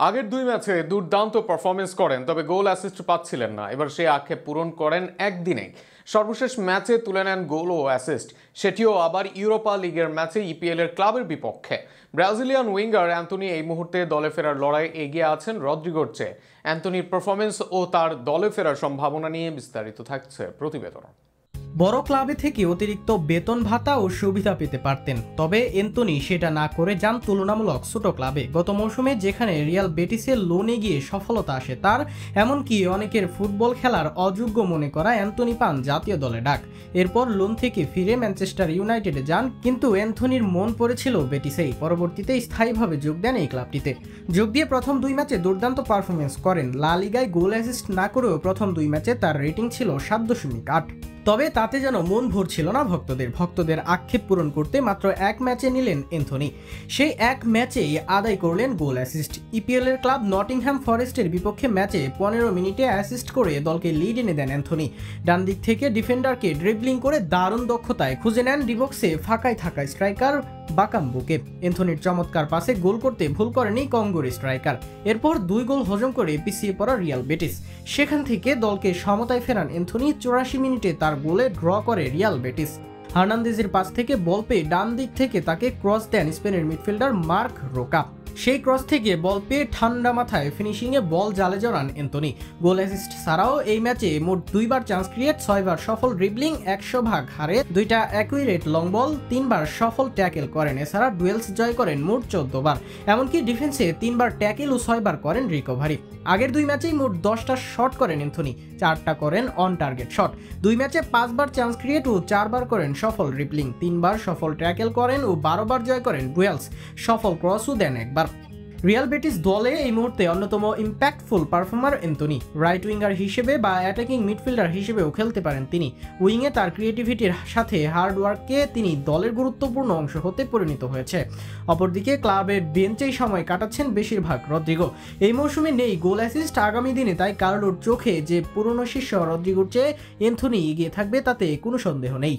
আগের দুই ম্যাচে দুর্দান্ত পারফরমেন্স করেন, তবে গোল অ্যাসিস্ট পাচ্ছিলেন না। এবার সেই আক্ষেপ পূরণ করেন একদিনে। সর্বশেষ ম্যাচে তুলে নেন গোল ও অ্যাসিস্ট, সেটিও আবার ইউরোপা লিগের ম্যাচে ইপিএল এর ক্লাবের বিপক্ষে। ব্রাজিলিয়ান উইঙ্গার অ্যান্থনি এই মুহূর্তে দলে ফেরার লড়াই এগিয়ে আছেন রদ্রিগোর চেয়ে। অ্যান্থনির পারফরমেন্স ও তার দলে ফেরার সম্ভাবনা নিয়ে বিস্তারিত থাকছে প্রতিবেদন। বড় ক্লাবে থেকে অতিরিক্ত বেতন ভাতা ও সুবিধা পেতে পারতেন, তবে এন্তোনি সেটা না করে যান তুলনামূলক ছোট ক্লাবে। গত মৌসুমে যেখানে রিয়াল বেটিসের লোনে গিয়ে সফলতা আসে তার, এমনকি অনেকের ফুটবল খেলার অযোগ্য মনে করা অ্যান্থনি পান জাতীয় দলে ডাক। এরপর লোন থেকে ফিরে ম্যানচেস্টার ইউনাইটেডে যান, কিন্তু অ্যান্থনির মন পড়েছিল বেটিসেই। পরবর্তীতে স্থায়ীভাবে যোগ দেন এই ক্লাবটিতে। যোগ দিয়ে প্রথম দুই ম্যাচে দুর্দান্ত পারফরমেন্স করেন। লা লিগায় গোল অ্যাসিস্ট না করেও প্রথম দুই ম্যাচে তার রেটিং ছিল 7.8। তবে তাতে যেন মন ভরছিল না ভক্তদের আক্ষেপ পূরণ করতে মাত্র এক ম্যাচে নিলেন অ্যান্থনি। সেই এক ম্যাচেই আদায় করলেন গোল অ্যাসিস্ট। ইপিএল এর ক্লাব নটিংহ্যাম ফরেস্টের বিপক্ষে ম্যাচে 15 মিনিটে অ্যাসিস্ট করে দলকে লিড এনে দেন অ্যান্থনি। ডান দিক থেকে ডিফেন্ডারকে ড্রিবলিং করে দারুণ দক্ষতায় খুঁজে নেন ডিবক্সে ফাঁকায় থাকা স্ট্রাইকার বাকাম্বুকে। অ্যান্থনির চমৎকার পাসে গোল করতে ভুল করেনি কঙ্গোর স্ট্রাইকার। এরপর 2 গোল হজম করে পিছিয়ে পড়া রিয়াল বেটিস। সেখান থেকে দলকে সমতায় ফেরান অ্যান্থনি। 84 মিনিটে তার গোলে ড্র করে রিয়াল বেটিস। হার্নান্দেজের পাস থেকে বল পেয়ে ডান দিক থেকে তাকে ক্রস দেন স্পেনের মিডফিল্ডার মার্ক রোকা। সেই ক্রস থেকে বল পেয়ে ঠান্ডা মাথায় ফিনিশিংয়ে বল জালে জড়ান অ্যান্থনি। গোল অ্যাসিস্ট ছাড়াও এই ম্যাচে মোট 2 বার চান্স ক্রিয়েট, 6 বার সফল ড্রিবলিং, 100% হারে, 2টা অ্যাকুরেট লং বল, 3 বার সফল ট্যাকেল করেন। এছাড়া ডুয়েলস জয় করেন মোট 14 বার। এমনকি ডিফেন্সে 3 বার ট্যাকেল ও 6 বার করেন রিকভারি। আগের দুই ম্যাচেই মোট 10টা শট করেন অ্যান্থনি, 4টা করেন অন টার্গেট শট। দুই ম্যাচে 5 বার চান্স ক্রিয়েট ও 4 বার করেন সফল ড্রিবলিং, 3 বার সফল ট্যাকেল করেন ও 12 বার জয় করেন ডুয়েলস। সফল ক্রসও দেন একবার। রিয়াল বেটিস দলে এই মুহূর্তে অন্যতম impactful performer Anthony. Right winger হিসেবে বা অ্যাটাকিং মিডফিল্ডার হিসেবেও খেলতে পারেন তিনি। উইংয়ে তার ক্রিয়েটিভিটির সাথে হার্ড ওয়ার্ককে তিনি দলের গুরুত্বপূর্ণ অংশ হতে পরিণত হয়েছে। অপরদিকে ক্লাবের বেঞ্চেই সময় কাটাচ্ছেন বেশিরভাগ রদ্রিগো। এই মৌসুমে নেই গোল অ্যাসিস্ট। আগামী দিনে তাই কার্লোর চোখে যে পুরনো শিষ্য রদ্রিগোর চেয়ে অ্যান্থনি এগিয়ে থাকবে তাতে কোনো সন্দেহ নেই।